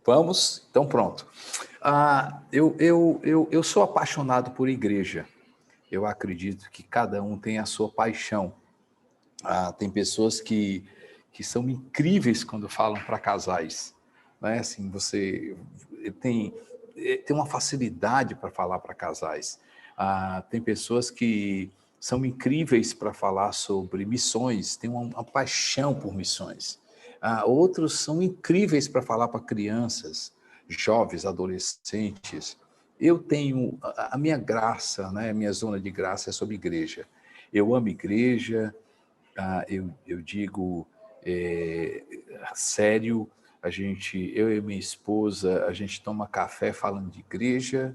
Vamos? Então pronto. Eu sou apaixonado por igreja. Eu acredito que cada um tem a sua paixão. Tem pessoas que são incríveis quando falam para casais. Né? Assim, você tem, tem uma facilidade para falar para casais. Tem pessoas que são incríveis para falar sobre missões, têm uma paixão por missões. Outros são incríveis para falar para crianças, jovens, adolescentes. Eu tenho a minha graça, né? A minha zona de graça é sobre igreja. Eu amo igreja, eu digo sério, eu e minha esposa, a gente toma café falando de igreja,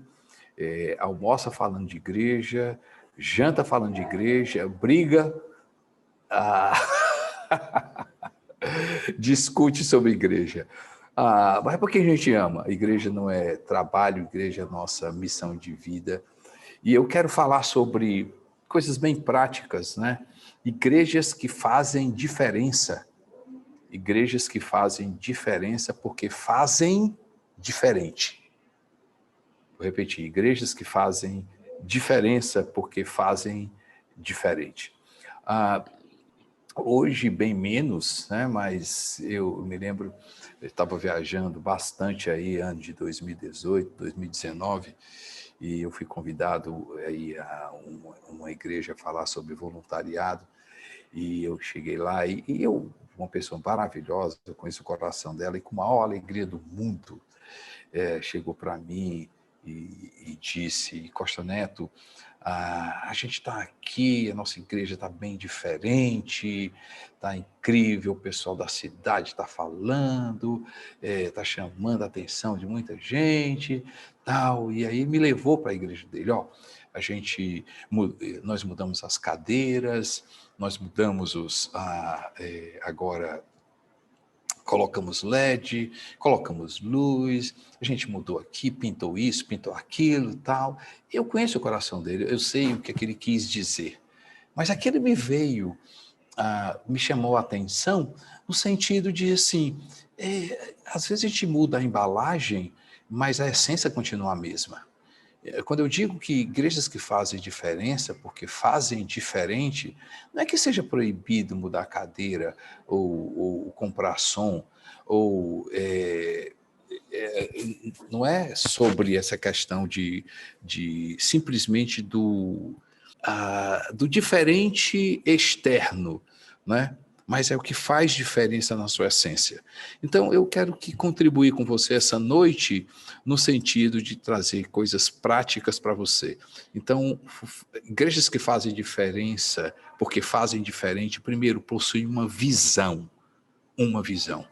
almoça falando de igreja, janta falando de igreja, briga, ah, discute sobre igreja. Mas é porque a gente ama. A igreja não é trabalho, a igreja é nossa missão de vida. E eu quero falar sobre coisas bem práticas, né? Igrejas que fazem diferença. Igrejas que fazem diferença porque fazem diferente. Vou repetir, igrejas que fazem diferença porque fazem diferente. Hoje, bem menos, né? Mas eu me lembro, eu estava viajando bastante aí, ano de 2018, 2019, e eu fui convidado aí a uma igreja a falar sobre voluntariado, e eu cheguei lá, uma pessoa maravilhosa, eu conheço o coração dela, e com a maior alegria do mundo, chegou para mim e disse: Costa Neto, a gente está aqui, a nossa igreja está bem diferente, está incrível, o pessoal da cidade está falando, está chamando a atenção de muita gente, tal. E aí me levou para a igreja dele. Nós mudamos as cadeiras, nós mudamos agora colocamos LED, colocamos luz, a gente mudou aqui, pintou isso, pintou aquilo e tal. Eu conheço o coração dele, eu sei o que ele quis dizer. Mas aquilo me chamou a atenção no sentido de, assim, às vezes a gente muda a embalagem, mas a essência continua a mesma. Quando eu digo que igrejas que fazem diferença, porque fazem diferente, não é que seja proibido mudar cadeira ou comprar som, ou não é sobre essa questão de simplesmente do diferente externo, né? Mas é o que faz diferença na sua essência. Então, eu quero contribuir com você essa noite no sentido de trazer coisas práticas para você. Então, igrejas que fazem diferença, porque fazem diferente, primeiro, possuem uma visão. Uma visão.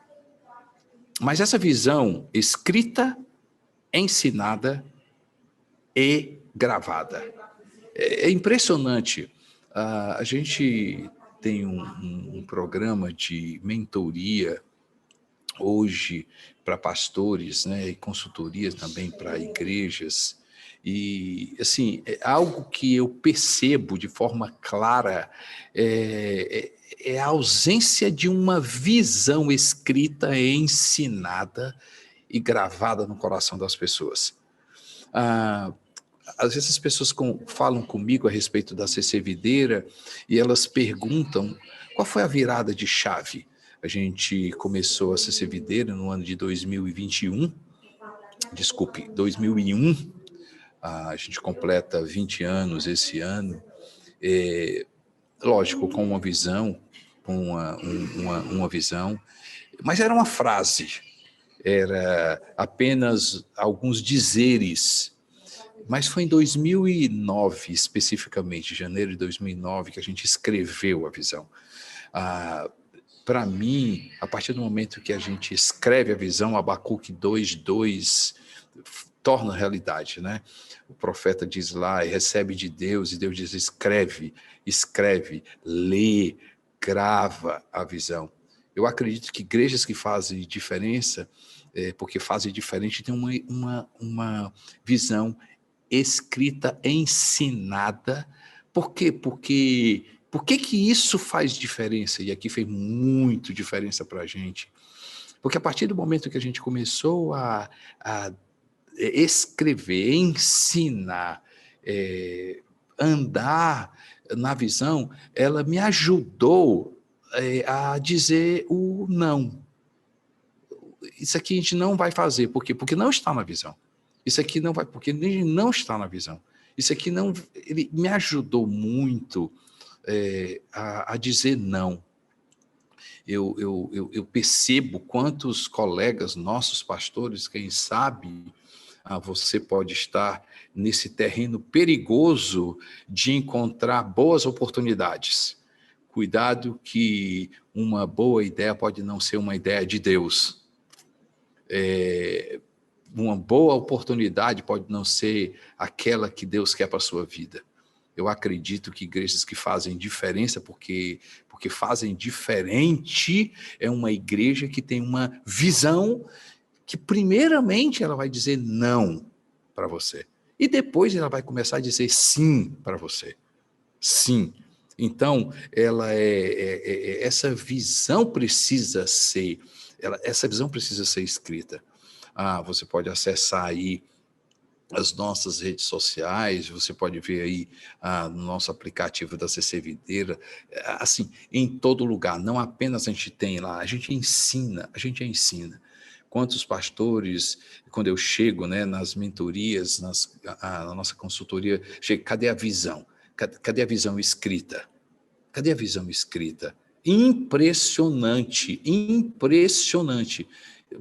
Mas essa visão escrita, ensinada e gravada. É impressionante. A gente tem um programa de mentoria hoje para pastores, né, e consultorias também para igrejas. E, assim, é algo que eu percebo de forma clara, é a ausência de uma visão escrita, ensinada e gravada no coração das pessoas. Às vezes as pessoas falam comigo a respeito da CC Videira e elas perguntam qual foi a virada de chave. A gente começou a CC Videira no ano de 2021, desculpe, 2001. A gente completa 20 anos esse ano. Lógico, com uma visão, com uma visão, mas era uma frase, era apenas alguns dizeres. Mas foi em 2009, especificamente, janeiro de 2009, que a gente escreveu a visão. Para mim, a partir do momento que a gente escreve a visão, Abacuque 2:2 torna realidade, né? O profeta diz lá, recebe de Deus, e Deus diz, escreve, lê, grava a visão. Eu acredito que igrejas que fazem diferença, porque fazem diferente, tem uma visão escrita, ensinada. Por quê? Por que isso faz diferença? E aqui fez muito diferença para a gente. Porque a partir do momento que a gente começou a escrever, ensinar, andar na visão, ela me ajudou a dizer o não. Isso aqui a gente não vai fazer. Por quê? Porque não está na visão. Isso aqui não vai, porque ele não está na visão. Isso aqui não, ele me ajudou muito a dizer não. Eu percebo quantos colegas, nossos pastores, quem sabe, você pode estar nesse terreno perigoso de encontrar boas oportunidades. Cuidado que uma boa ideia pode não ser uma ideia de Deus. Uma boa oportunidade pode não ser aquela que Deus quer para a sua vida. Eu acredito que igrejas que fazem diferença, porque fazem diferente, é uma igreja que tem uma visão que primeiramente ela vai dizer não para você. E depois ela vai começar a dizer sim para você. Sim. Então, essa visão precisa ser, essa visão precisa ser escrita. Você pode acessar aí as nossas redes sociais, você pode ver aí no nosso aplicativo da CC Videira, assim, em todo lugar, não apenas a gente tem lá, a gente ensina. Quantos pastores, quando eu chego, né, nas mentorias, na nossa consultoria, cadê a visão? Cadê a visão escrita? Cadê a visão escrita? Impressionante, impressionante.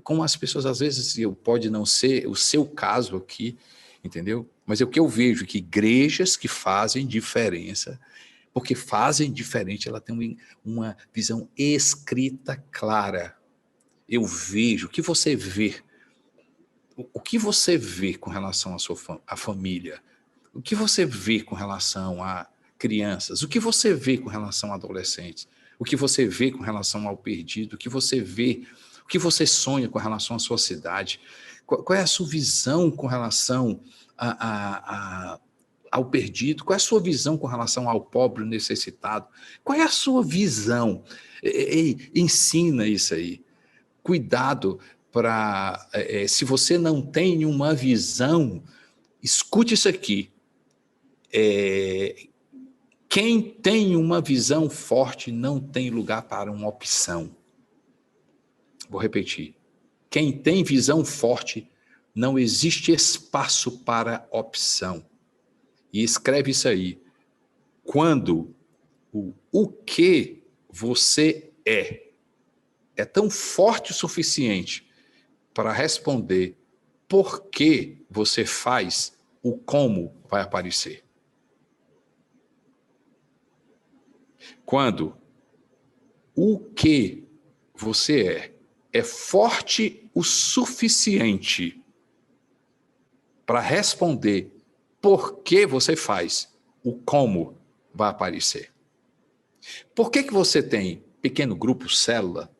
Como as pessoas, às vezes, pode não ser o seu caso aqui, entendeu? Mas é o que eu vejo, que igrejas que fazem diferença, porque fazem diferente, ela tem uma visão escrita clara. Eu vejo, o que você vê? O que você vê com relação à família? O que você vê com relação a crianças? O que você vê com relação a adolescentes? O que você vê com relação ao perdido? O que você vê? O que você sonha com relação à sua cidade? Qual é a sua visão com relação ao perdido? Qual é a sua visão com relação ao pobre necessitado? Qual é a sua visão? Ensina isso aí. Cuidado para, se você não tem uma visão, escute isso aqui. Quem tem uma visão forte não tem lugar para uma opção. Vou repetir. Quem tem visão forte, não existe espaço para opção. E escreve isso aí. Quando o que você é tão forte o suficiente para responder por que você faz, o como vai aparecer. Quando o que você é forte o suficiente para responder por que você faz, o como vai aparecer. Por que você tem pequeno grupo, célula?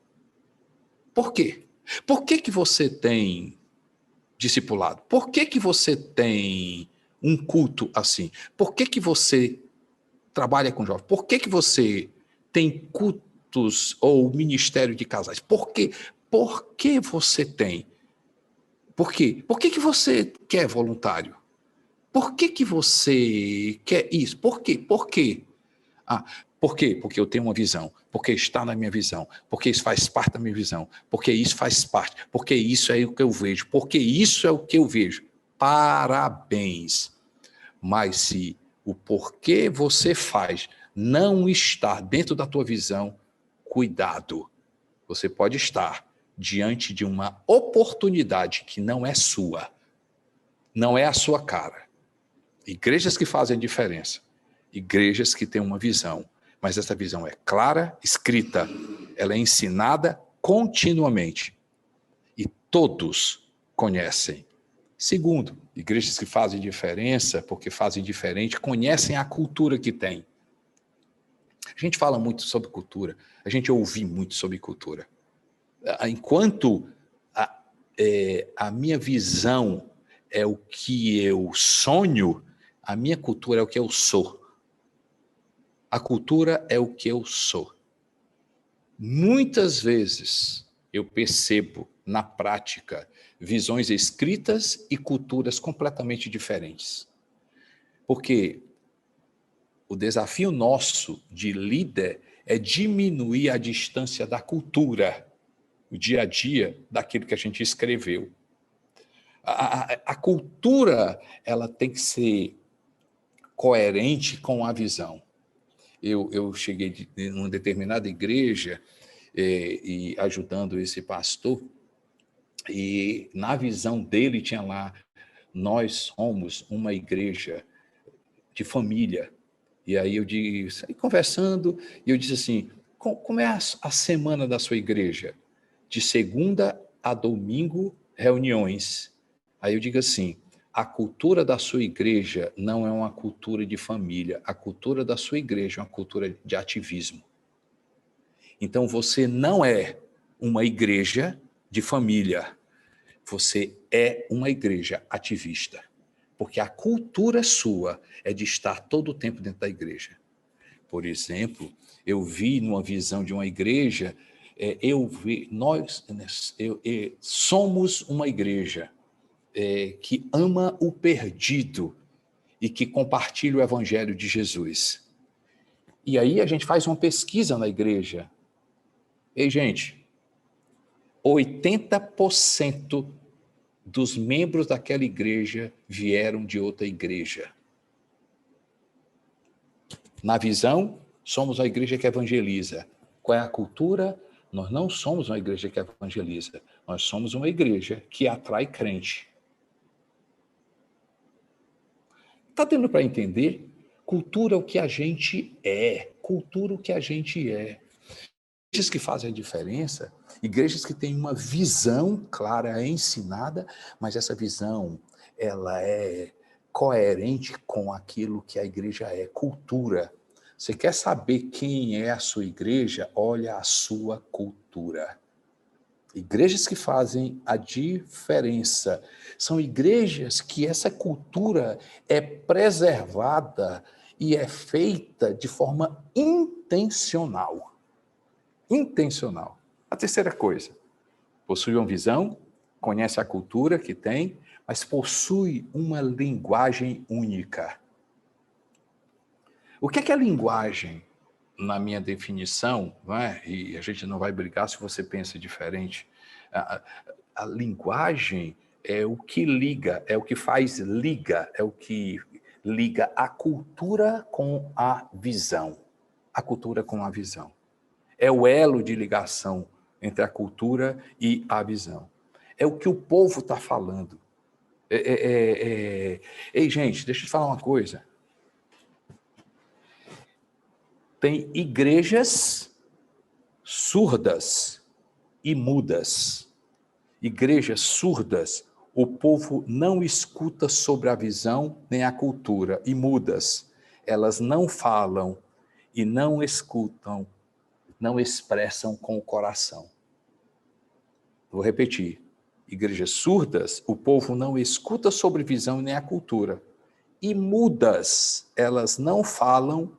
Por quê? Por que você tem discipulado? Por que você tem um culto assim? Por que você trabalha com jovens? Por que você tem cultos ou ministério de casais? Por quê? Por que você tem? Por quê? Por que você quer voluntário? Por que você quer isso? Por quê? Por quê? Por quê? Porque eu tenho uma visão. Porque está na minha visão. Porque isso faz parte da minha visão. Porque isso faz parte. Porque isso é o que eu vejo. Porque isso é o que eu vejo. Parabéns. Mas se o porquê você faz não está dentro da tua visão, cuidado. Você pode estar diante de uma oportunidade que não é sua. Não é a sua cara. Igrejas que fazem diferença. Igrejas que têm uma visão. Mas essa visão é clara, escrita. Ela é ensinada continuamente. E todos conhecem. Segundo, igrejas que fazem diferença, porque fazem diferente, conhecem a cultura que tem. A gente fala muito sobre cultura, a gente ouve muito sobre cultura. Enquanto a minha visão é o que eu sonho, a minha cultura é o que eu sou. A cultura é o que eu sou. Muitas vezes, eu percebo, na prática, visões escritas e culturas completamente diferentes. Porque o desafio nosso de líder é diminuir a distância da cultura, o dia a dia, daquilo que a gente escreveu. A cultura, ela tem que ser coerente com a visão. Eu cheguei em uma determinada igreja e ajudando esse pastor, e na visão dele tinha lá, nós somos uma igreja de família. E aí eu disse, conversando, e eu disse assim, como é a semana da sua igreja? De segunda a domingo, reuniões. Aí eu digo assim, a cultura da sua igreja não é uma cultura de família, a cultura da sua igreja é uma cultura de ativismo. Então você não é uma igreja de família, você é uma igreja ativista, porque a cultura sua é de estar todo o tempo dentro da igreja. Por exemplo, eu vi numa visão de uma igreja, nós somos uma igreja que ama o perdido e que compartilha o evangelho de Jesus. E aí a gente faz uma pesquisa na igreja. Ei, gente, 80% dos membros daquela igreja vieram de outra igreja. Na visão, somos uma igreja que evangeliza. Qual é a cultura? Nós não somos uma igreja que evangeliza. Nós somos uma igreja que atrai crente. Está dando para entender? Cultura é o que a gente é. Cultura é o que a gente é. Igrejas que fazem a diferença, igrejas que têm uma visão clara, é ensinada, mas essa visão, ela é coerente com aquilo que a igreja é, cultura. Você quer saber quem é a sua igreja? Olha a sua cultura. Igrejas que fazem a diferença são igrejas que essa cultura é preservada e é feita de forma intencional. Intencional. A terceira coisa, possui uma visão, conhece a cultura que tem, mas possui uma linguagem única. O que é linguagem? Na minha definição, e a gente não vai brigar se você pensa diferente, a linguagem é o que liga, é o que faz liga, é o que liga a cultura com a visão. A cultura com a visão. É o elo de ligação entre a cultura e a visão. É o que o povo está falando. Ei, gente, deixa eu te falar uma coisa. Tem igrejas surdas e mudas. Igrejas surdas, o povo não escuta sobre a visão nem a cultura. E mudas, elas não falam e não escutam, não expressam com o coração. Vou repetir. Igrejas surdas, o povo não escuta sobre visão nem a cultura. E mudas, elas não falam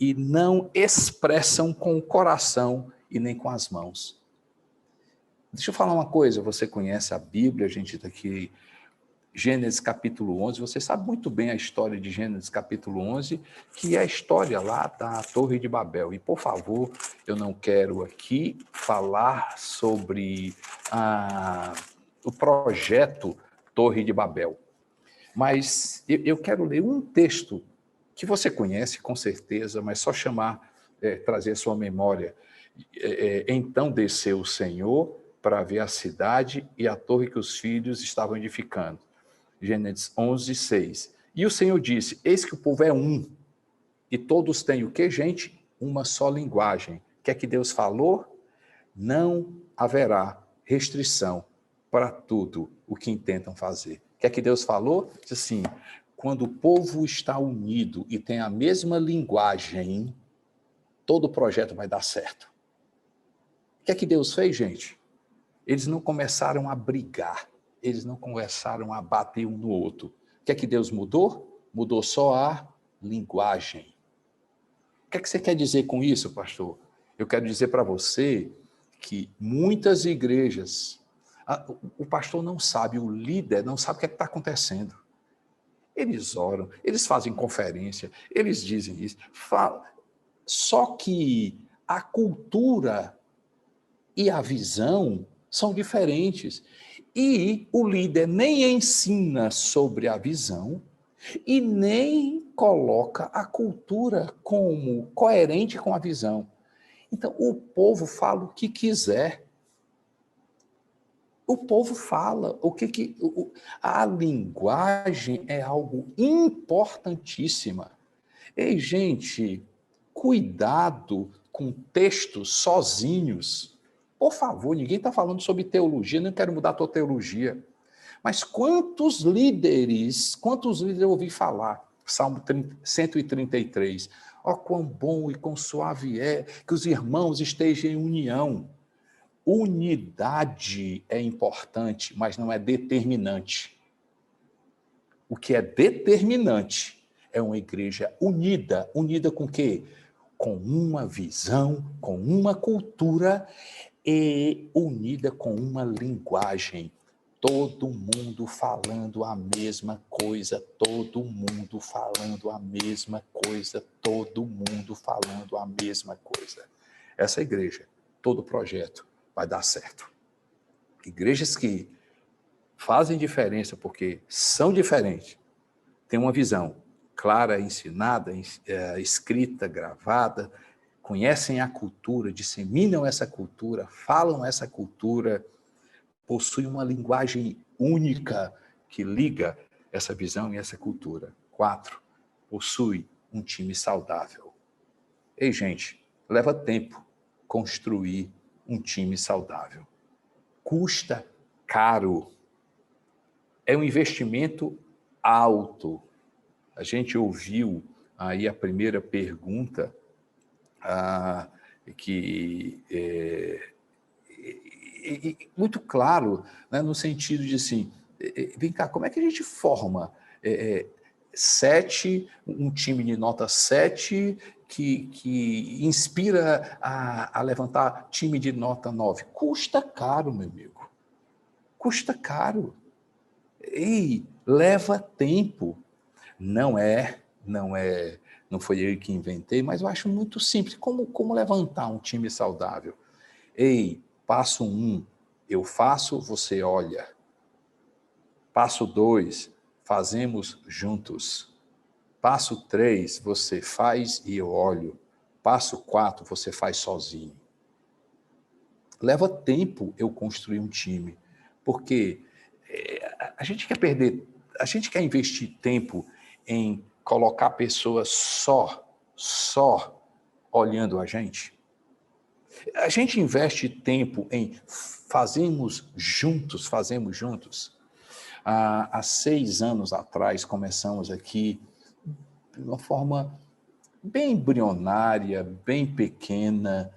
e não expressam com o coração e nem com as mãos. Deixa eu falar uma coisa, você conhece a Bíblia, a gente está aqui, Gênesis capítulo 11, você sabe muito bem a história de Gênesis capítulo 11, que é a história lá da Torre de Babel. E, por favor, eu não quero aqui falar sobre o projeto Torre de Babel, mas eu quero ler um texto que você conhece com certeza, mas só chamar, trazer a sua memória. Então desceu o Senhor para ver a cidade e a torre que os filhos estavam edificando. Gênesis 11, 6. E o Senhor disse, eis que o povo é um, e todos têm o que, gente? Uma só linguagem. O que é que Deus falou? Não haverá restrição para tudo o que intentam fazer. O que é que Deus falou? Diz assim, quando o povo está unido e tem a mesma linguagem, todo o projeto vai dar certo. O que é que Deus fez, gente? Eles não começaram a brigar, eles não começaram a bater um no outro. O que é que Deus mudou? Mudou só a linguagem. O que é que você quer dizer com isso, pastor? Eu quero dizer para você que muitas igrejas, o pastor não sabe, o líder não sabe o que é que está acontecendo. Eles oram, eles fazem conferência, eles dizem isso. Só que a cultura e a visão são diferentes. E o líder nem ensina sobre a visão e nem coloca a cultura como coerente com a visão. Então, o povo fala o que quiser. O povo fala a linguagem é algo importantíssima. Ei, gente, cuidado com textos sozinhos. Por favor, ninguém está falando sobre teologia, não quero mudar a tua teologia. Mas quantos líderes eu ouvi falar? Salmo 133. Ó, quão bom e quão suave é que os irmãos estejam em união. Unidade é importante, mas não é determinante. O que é determinante é uma igreja unida. Unida com o quê? Com uma visão, com uma cultura e unida com uma linguagem. Todo mundo falando a mesma coisa, todo mundo falando a mesma coisa, todo mundo falando a mesma coisa. Essa igreja, todo projeto vai dar certo. Igrejas que fazem diferença porque são diferentes, têm uma visão clara, ensinada, escrita, gravada, conhecem a cultura, disseminam essa cultura, falam essa cultura, possuem uma linguagem única que liga essa visão e essa cultura. 4, possui um time saudável. Ei, gente, leva tempo construir um time saudável. Custa caro. É um investimento alto. A gente ouviu aí a primeira pergunta, que muito claro, né, no sentido de assim, vem cá, como é que a gente forma 7, um time de nota 7 que inspira a levantar time de nota 9? Custa caro, meu amigo. Custa caro. E leva tempo. Não foi eu que inventei, mas eu acho muito simples. Como levantar um time saudável? Ei, passo 1, eu faço, você olha. Passo 2, fazemos juntos. Passo 3, você faz e eu olho. Passo 4, você faz sozinho. Leva tempo eu construir um time, porque a gente quer investir tempo em colocar pessoas só olhando a gente. A gente investe tempo em fazemos juntos. Há 6 anos atrás, começamos aqui de uma forma bem embrionária, bem pequena,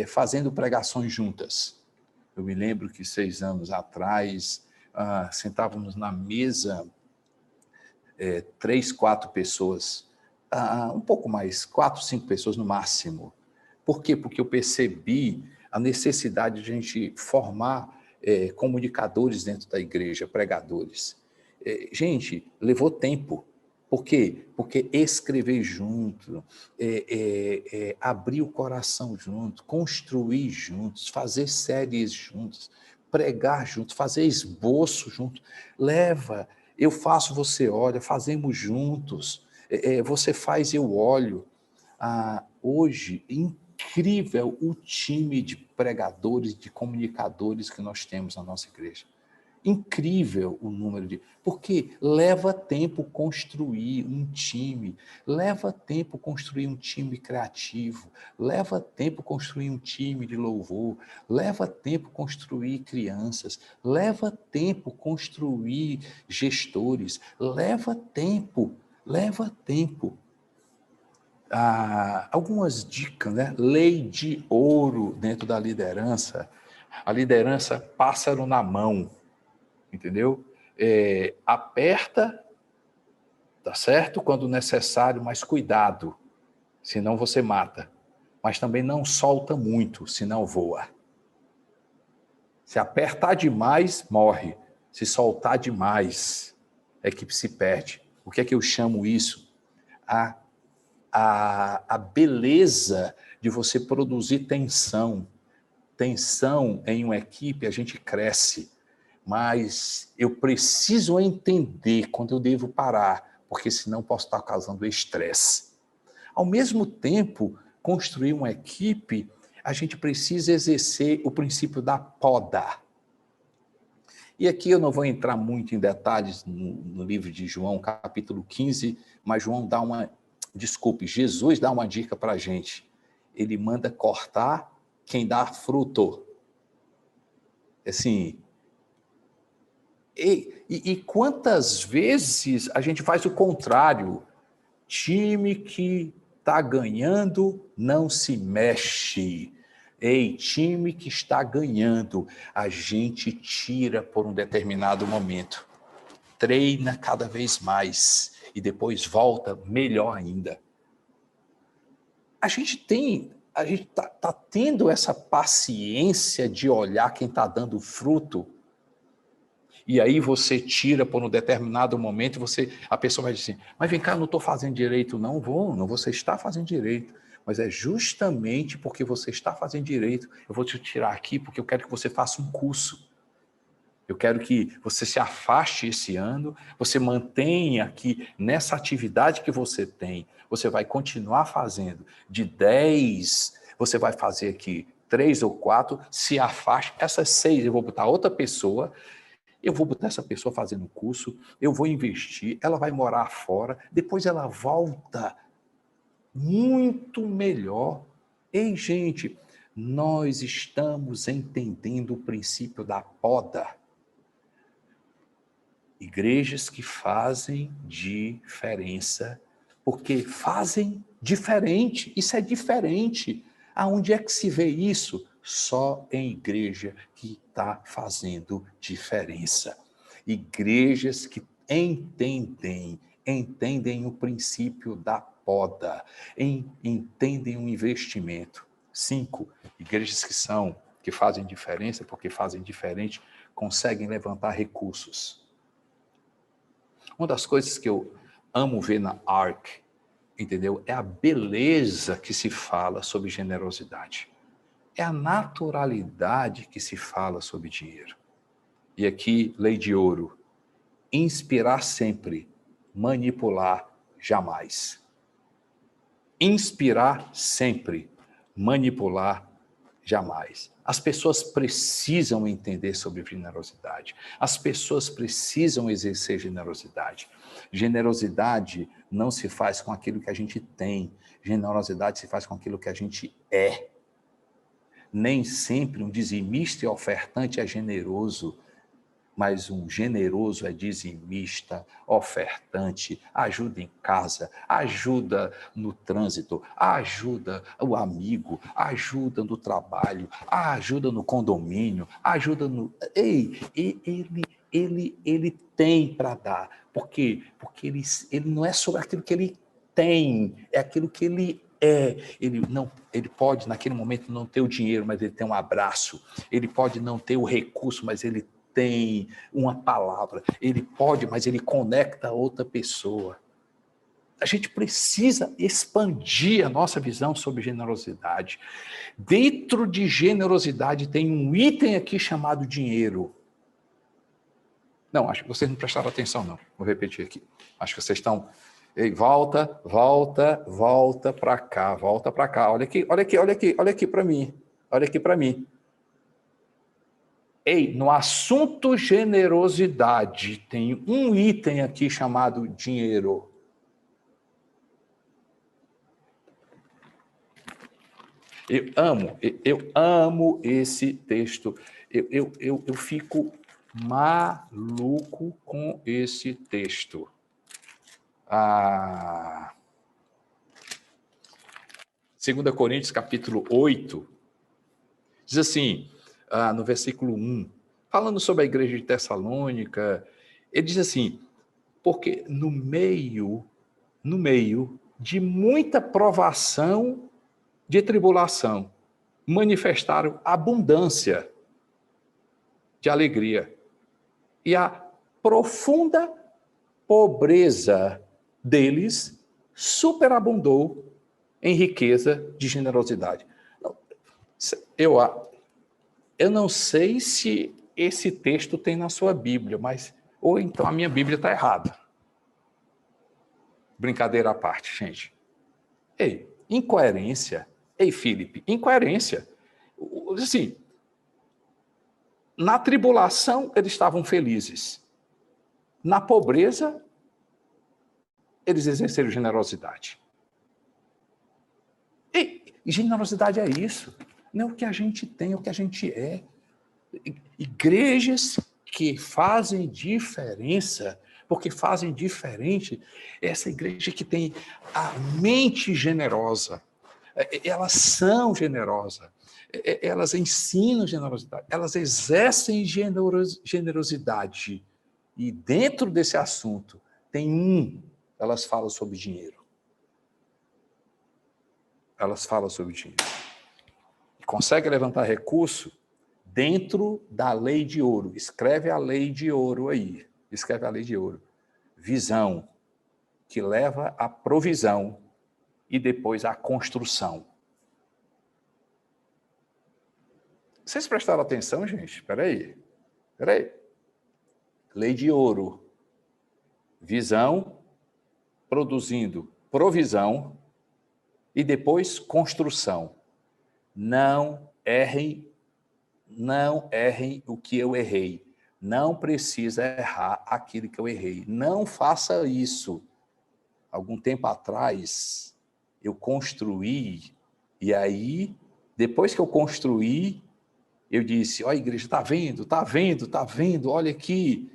fazendo pregações juntas. Eu me lembro que 6 anos atrás, sentávamos na mesa 3, 4 pessoas, um pouco mais, 4, 5 pessoas no máximo. Por quê? Porque eu percebi a necessidade de a gente formar comunicadores dentro da igreja, pregadores. Gente, levou tempo. Por quê? Porque escrever junto, abrir o coração junto, construir juntos, fazer séries juntos, pregar juntos, fazer esboço junto, leva. Eu faço, você olha, fazemos juntos. Você faz, eu olho. Hoje, incrível o time de pregadores, de comunicadores que nós temos na nossa igreja. Incrível o número de... Porque leva tempo construir um time, leva tempo construir um time criativo, leva tempo construir um time de louvor, leva tempo construir crianças, leva tempo construir gestores, leva tempo. Algumas dicas, né? Lei de ouro dentro da liderança. A liderança, pássaro na mão. Entendeu? Aperta, tá certo? Quando necessário, mas cuidado, senão você mata. Mas também não solta muito, senão voa. Se apertar demais, morre. Se soltar demais, a equipe se perde. O que é que eu chamo isso? A beleza de você produzir tensão. Tensão em uma equipe, a gente cresce. Mas eu preciso entender quando eu devo parar, porque senão posso estar causando estresse. Ao mesmo tempo, construir uma equipe, a gente precisa exercer o princípio da poda. E aqui eu não vou entrar muito em detalhes no livro de João, capítulo 15, mas Jesus dá uma dica para a gente. Ele manda cortar quem dá fruto. Assim, e quantas vezes a gente faz o contrário? Time que está ganhando não se mexe. Ei, time que está ganhando, a gente tira por um determinado momento. Treina cada vez mais e depois volta melhor ainda. A gente tá tendo essa paciência de olhar quem está dando fruto. E aí você tira por um determinado momento, a pessoa vai dizer assim, mas vem cá, eu não estou fazendo direito. Não, você está fazendo direito. Mas é justamente porque você está fazendo direito, eu vou te tirar aqui porque eu quero que você faça um curso. Eu quero que você se afaste esse ano, você mantenha aqui nessa atividade que você tem, você vai continuar fazendo. De 10, você vai fazer aqui 3 ou 4, se afaste. Essas 6 eu vou botar outra pessoa. Eu vou botar essa pessoa fazendo curso, eu vou investir, ela vai morar fora, depois ela volta muito melhor. Ei, gente, nós estamos entendendo o princípio da poda. Igrejas que fazem diferença, porque fazem diferente, isso é diferente. Aonde é que se vê isso? Só em igreja que está fazendo diferença. Igrejas que entendem o princípio da poda, entendem o investimento. 5, igrejas que fazem diferença, porque fazem diferente, conseguem levantar recursos. Uma das coisas que eu amo ver na ARC, entendeu? É a beleza que se fala sobre generosidade. É a naturalidade que se fala sobre dinheiro. E aqui, lei de ouro. Inspirar sempre, manipular jamais. Inspirar sempre, manipular jamais. As pessoas precisam entender sobre generosidade. As pessoas precisam exercer generosidade. Generosidade não se faz com aquilo que a gente tem. Generosidade se faz com aquilo que a gente é. Nem sempre um dizimista e ofertante é generoso, mas um generoso é dizimista, ofertante, ajuda em casa, ajuda no trânsito, ajuda o amigo, ajuda no trabalho, ajuda no condomínio, ajuda no... Ei, ele tem para dar. Por quê? Porque ele não é sobre aquilo que ele tem, é aquilo que ele é. Ele pode, naquele momento, não ter o dinheiro, mas ele tem um abraço. Ele pode não ter o recurso, mas ele tem uma palavra. Ele pode, mas ele conecta a outra pessoa. A gente precisa expandir a nossa visão sobre generosidade. Dentro de generosidade tem um item aqui chamado dinheiro. Não, acho que vocês não prestaram atenção, não. Vou repetir aqui. Acho que vocês estão... Ei, volta para cá, volta para cá. Olha aqui para mim. Olha aqui para mim. Ei, no assunto generosidade, tem um item aqui chamado dinheiro. Eu amo esse texto. Eu fico maluco com esse texto. 2 Coríntios, capítulo 8, diz assim, no versículo 1, falando sobre a igreja de Tessalônica, ele diz assim, porque no meio de muita provação de tribulação, manifestaram abundância. de alegria. E a profunda pobreza deles superabundou em riqueza de generosidade. Eu não sei se esse texto tem na sua Bíblia, mas ou então a minha Bíblia está errada. Brincadeira à parte, gente. Ei, incoerência. Ei, Felipe, incoerência. Assim, na tribulação eles estavam felizes. Na pobreza, eles exerceram generosidade. E generosidade é isso. Não é o que a gente tem, é o que a gente é. Igrejas que fazem diferença, porque fazem diferente, essa igreja que tem a mente generosa, elas são generosas, elas ensinam generosidade, elas exercem generosidade. E dentro desse assunto, elas falam sobre dinheiro. Elas falam sobre dinheiro. Consegue levantar recurso dentro da lei de ouro. Escreve a lei de ouro aí. Escreve a lei de ouro. Visão, que leva à provisão e depois à construção. Vocês prestaram atenção, gente? Espera aí. Lei de ouro. Visão, produzindo provisão e depois construção. Não errem o que eu errei. Não precisa errar aquilo que eu errei. Não faça isso. Algum tempo atrás, eu construí, e aí, depois que eu construí, eu disse, ó, igreja, tá vendo, olha aqui.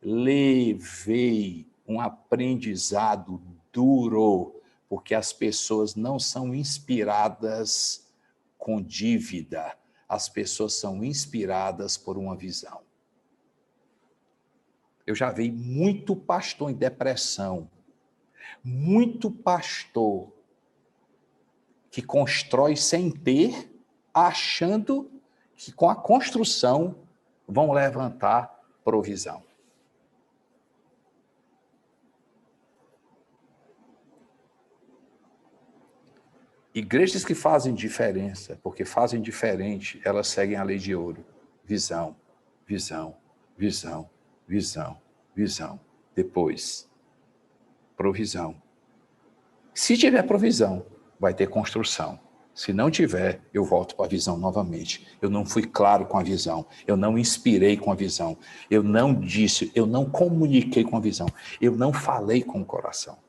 Levei um aprendizado duro, porque as pessoas não são inspiradas com dívida. As pessoas são inspiradas por uma visão. Eu já vi muito pastor em depressão, muito pastor que constrói sem ter, achando que com a construção vão levantar provisão. Igrejas que fazem diferença, porque fazem diferente, elas seguem a lei de ouro. Visão, visão, visão, visão, visão. Depois, provisão. Se tiver provisão, vai ter construção. Se não tiver, eu volto para a visão novamente. Eu não fui claro com a visão. Eu não inspirei com a visão. Eu não disse, eu não comuniquei com a visão. Eu não falei com o coração.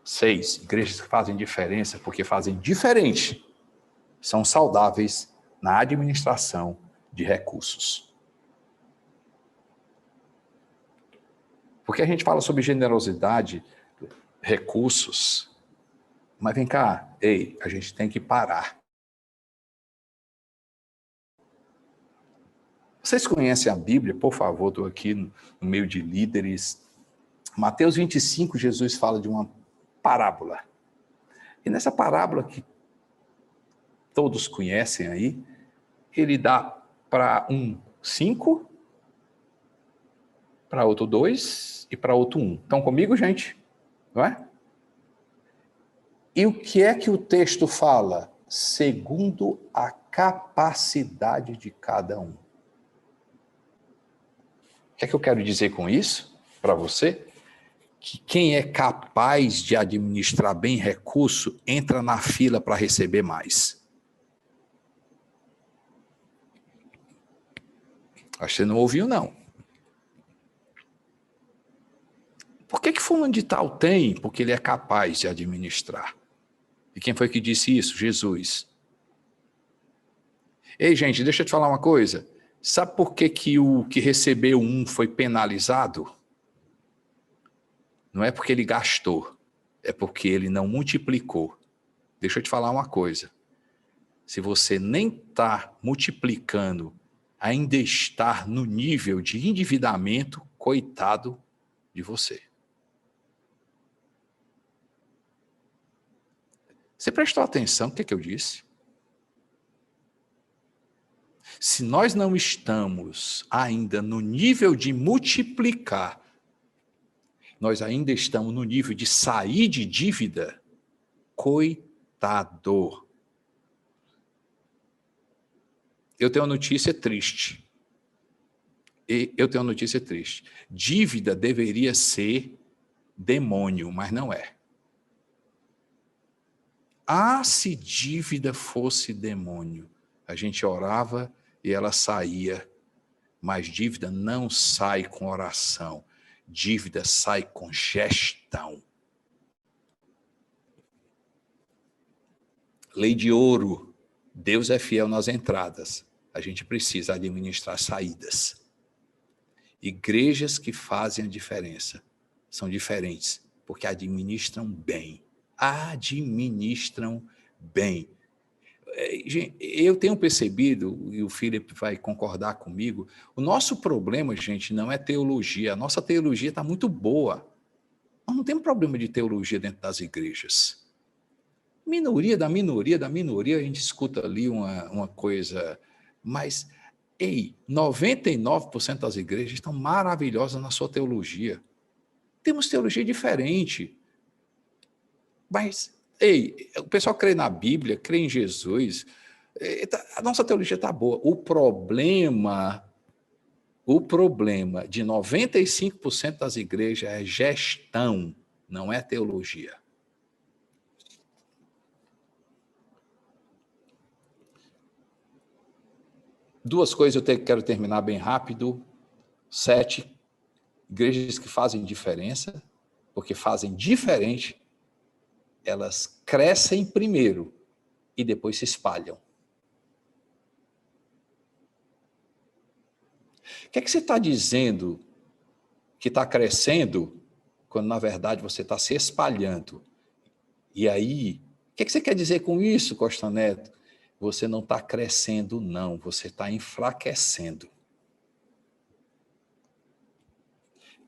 6, igrejas que fazem diferença porque fazem diferente. São saudáveis na administração de recursos. Porque a gente fala sobre generosidade, recursos, mas vem cá, a gente tem que parar. Vocês conhecem a Bíblia? Por favor, estou aqui no meio de líderes. Mateus 25, Jesus fala de uma parábola. E nessa parábola que todos conhecem aí, ele dá para um 5, para outro 2 e para outro 1. Estão comigo, gente? Não é? E o que é que o texto fala? Segundo a capacidade de cada um. O que é que eu quero dizer com isso para você? Que quem é capaz de administrar bem recurso entra na fila para receber mais. Acho que você não ouviu, não. Por que fulano de tal tem? Porque ele é capaz de administrar. E quem foi que disse isso? Jesus. Ei, gente, deixa eu te falar uma coisa. Sabe por que o que recebeu um foi penalizado? Não é porque ele gastou, é porque ele não multiplicou. Deixa eu te falar uma coisa. Se você nem está multiplicando, ainda estar no nível de endividamento, coitado de você. Você prestou atenção no que eu disse? Se nós não estamos ainda no nível de multiplicar, nós ainda estamos no nível de sair de dívida, coitado. Eu tenho uma notícia triste. Dívida deveria ser demônio, mas não é. Ah, se dívida fosse demônio, a gente orava e ela saía, mas dívida não sai com oração, dívida sai com gestão. Lei de ouro, Deus é fiel nas entradas, a gente precisa administrar saídas. Igrejas que fazem a diferença são diferentes, porque administram bem. Eu tenho percebido, e o Felipe vai concordar comigo, o nosso problema, gente, não é teologia. A nossa teologia está muito boa. Nós não temos problema de teologia dentro das igrejas. Minoria, a gente escuta ali uma coisa, mas, 99% das igrejas estão maravilhosas na sua teologia. Temos teologia diferente. Mas, o pessoal crê na Bíblia, crê em Jesus, a nossa teologia está boa. O problema de 95% das igrejas é gestão, não é teologia. Duas coisas eu quero terminar bem rápido. 7, igrejas que fazem diferença, porque fazem diferente, elas crescem primeiro e depois se espalham. O que é que você está dizendo que está crescendo, quando na verdade você está se espalhando? E aí, o que é que você quer dizer com isso, Costa Neto? Você não está crescendo, não, você está enfraquecendo.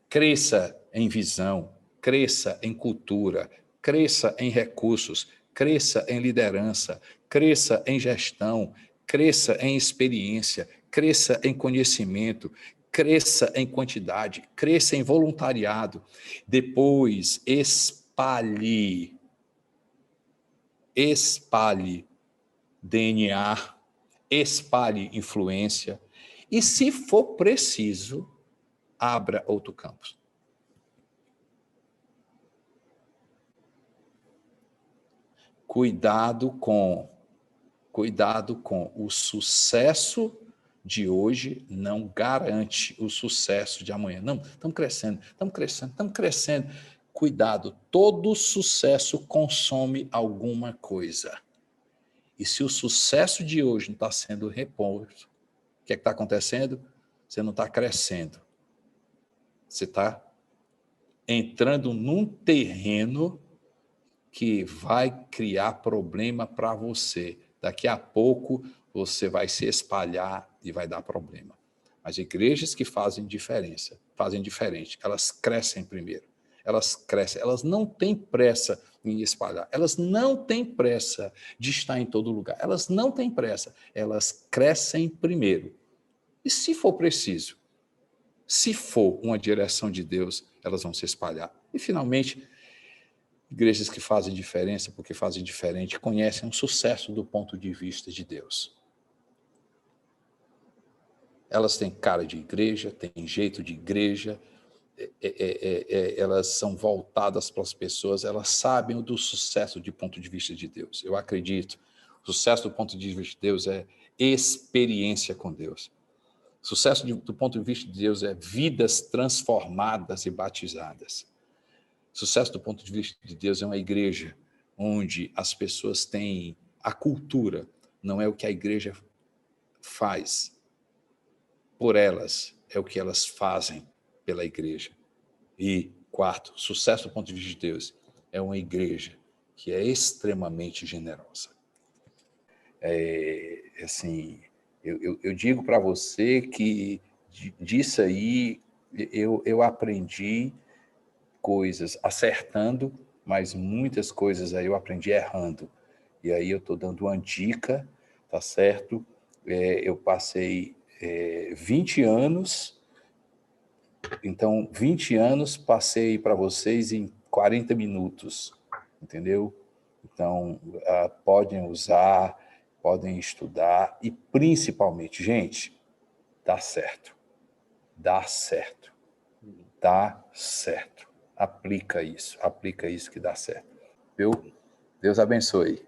Cresça em visão, cresça em cultura, cresça em recursos, cresça em liderança, cresça em gestão, cresça em experiência, cresça em conhecimento, cresça em quantidade, cresça em voluntariado. Depois, espalhe DNA, espalhe influência e, se for preciso, abra outro campus. Cuidado com o sucesso de hoje não garante o sucesso de amanhã. Não, estamos crescendo. Cuidado, todo sucesso consome alguma coisa. E se o sucesso de hoje não está sendo reposto, o que é que está acontecendo? Você não está crescendo. Você está entrando num terreno que vai criar problema para você. Daqui a pouco você vai se espalhar e vai dar problema. As igrejas que fazem diferente, elas crescem primeiro. Elas não têm pressa em espalhar, elas não têm pressa de estar em todo lugar, elas não têm pressa, elas crescem primeiro. E se for preciso, se for uma direção de Deus, elas vão se espalhar. E finalmente, igrejas que fazem diferença, porque fazem diferente, conhecem o sucesso do ponto de vista de Deus. Elas têm cara de igreja, têm jeito de igreja, elas são voltadas para as pessoas, elas sabem do sucesso do ponto de vista de Deus. Eu acredito, o sucesso do ponto de vista de Deus é experiência com Deus. Sucesso do ponto de vista de Deus é vidas transformadas e batizadas. Sucesso do ponto de vista de Deus é uma igreja onde as pessoas têm a cultura, não é o que a igreja faz por elas, é o que elas fazem pela igreja. E, quarto, sucesso do ponto de vista de Deus é uma igreja que é extremamente generosa. Eu digo para você que disso aí eu aprendi coisas acertando, mas muitas coisas aí eu aprendi errando. E aí eu estou dando uma dica, tá certo? eu passei 20 anos, então 20 anos passei para vocês em 40 minutos, entendeu? Então, podem usar, podem estudar e principalmente, gente, dá certo. Dá certo. Dá certo. Aplica isso que dá certo. Viu? Deus abençoe.